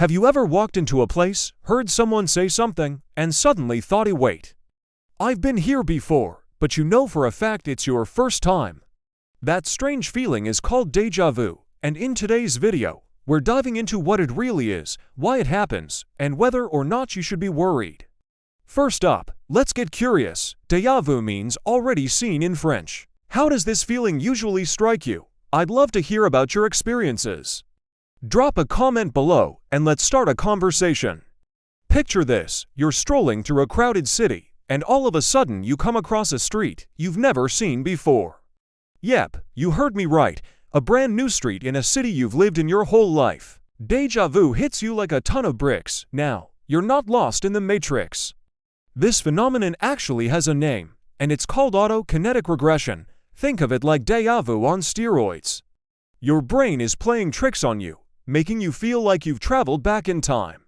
Have you ever walked into a place, heard someone say something, and suddenly thought, wait, I've been here before, but you know for a fact it's your first time? That strange feeling is called déjà vu, and in today's video, we're diving into what it really is, why it happens, and whether or not you should be worried. First up, let's get curious. Déjà vu means already seen in French. How does this feeling usually strike you? I'd love to hear about your experiences. Drop a comment below and let's start a conversation. Picture this, you're strolling through a crowded city, and all of a sudden you come across a street you've never seen before. Yep, you heard me right, a brand new street in a city you've lived in your whole life. Déjà vu hits you like a ton of bricks. Now, you're not lost in the matrix. This phenomenon actually has a name, and it's called autokinetic regression. Think of it like déjà vu on steroids. Your brain is playing tricks on you, making you feel like you've traveled back in time.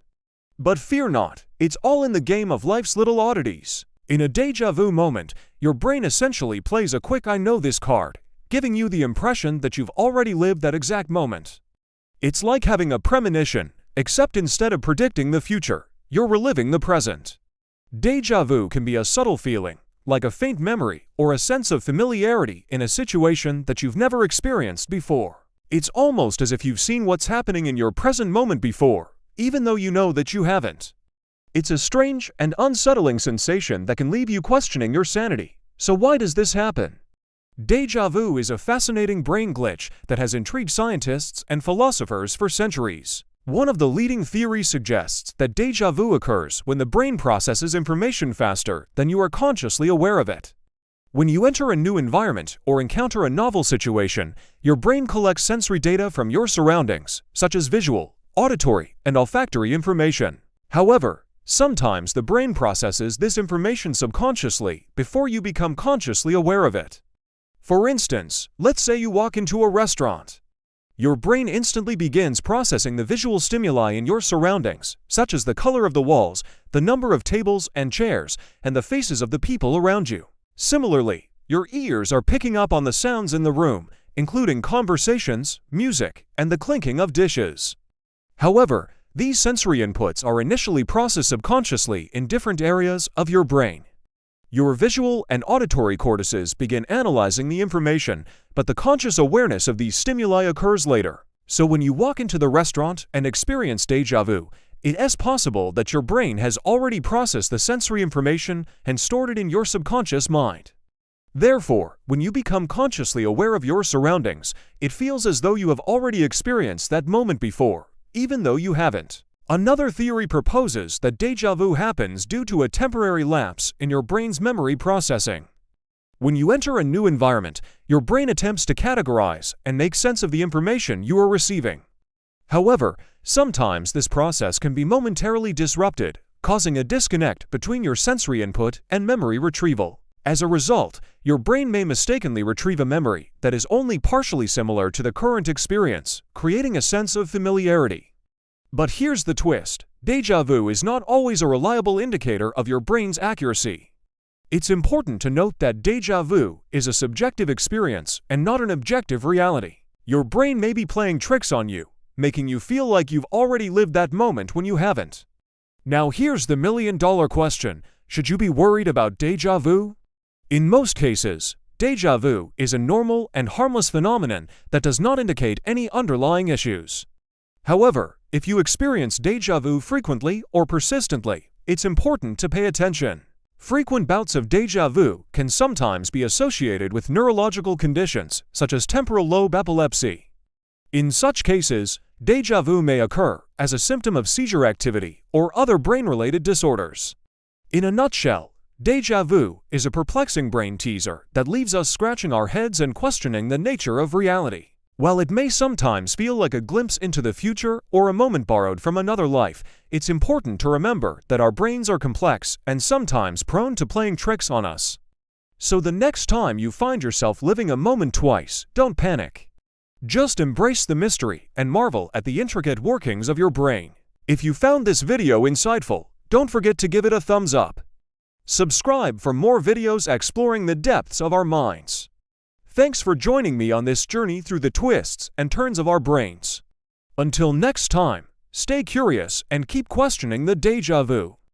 But fear not, it's all in the game of life's little oddities. In a déjà vu moment, your brain essentially plays a quick I know this card, giving you the impression that you've already lived that exact moment. It's like having a premonition, except instead of predicting the future, you're reliving the present. Déjà vu can be a subtle feeling, like a faint memory or a sense of familiarity in a situation that you've never experienced before. It's almost as if you've seen what's happening in your present moment before, even though you know that you haven't. It's a strange and unsettling sensation that can leave you questioning your sanity. So why does this happen? Déjà vu is a fascinating brain glitch that has intrigued scientists and philosophers for centuries. One of the leading theories suggests that déjà vu occurs when the brain processes information faster than you are consciously aware of it. When you enter a new environment or encounter a novel situation, your brain collects sensory data from your surroundings, such as visual, auditory, and olfactory information. However, sometimes the brain processes this information subconsciously before you become consciously aware of it. For instance, let's say you walk into a restaurant. Your brain instantly begins processing the visual stimuli in your surroundings, such as the color of the walls, the number of tables and chairs, and the faces of the people around you. Similarly, your ears are picking up on the sounds in the room, including conversations, music, and the clinking of dishes. However, these sensory inputs are initially processed subconsciously in different areas of your brain. Your visual and auditory cortices begin analyzing the information, but the conscious awareness of these stimuli occurs later. So when you walk into the restaurant and experience déjà vu, it is possible that your brain has already processed the sensory information and stored it in your subconscious mind. Therefore, when you become consciously aware of your surroundings, it feels as though you have already experienced that moment before, even though you haven't. Another theory proposes that déjà vu happens due to a temporary lapse in your brain's memory processing. When you enter a new environment, your brain attempts to categorize and make sense of the information you are receiving. However, sometimes this process can be momentarily disrupted, causing a disconnect between your sensory input and memory retrieval. As a result, your brain may mistakenly retrieve a memory that is only partially similar to the current experience, creating a sense of familiarity. But here's the twist. Déjà vu is not always a reliable indicator of your brain's accuracy. It's important to note that déjà vu is a subjective experience and not an objective reality. Your brain may be playing tricks on you, making you feel like you've already lived that moment when you haven't. Now here's the million-dollar question. Should you be worried about déjà vu? In most cases, déjà vu is a normal and harmless phenomenon that does not indicate any underlying issues. However, if you experience déjà vu frequently or persistently, it's important to pay attention. Frequent bouts of déjà vu can sometimes be associated with neurological conditions such as temporal lobe epilepsy. In such cases, déjà vu may occur as a symptom of seizure activity or other brain-related disorders. In a nutshell, déjà vu is a perplexing brain teaser that leaves us scratching our heads and questioning the nature of reality. While it may sometimes feel like a glimpse into the future or a moment borrowed from another life, it's important to remember that our brains are complex and sometimes prone to playing tricks on us. So the next time you find yourself living a moment twice, don't panic. Just embrace the mystery and marvel at the intricate workings of your brain. If you found this video insightful, don't forget to give it a thumbs up. Subscribe for more videos exploring the depths of our minds. Thanks for joining me on this journey through the twists and turns of our brains. Until next time, Stay curious and keep questioning the déjà vu.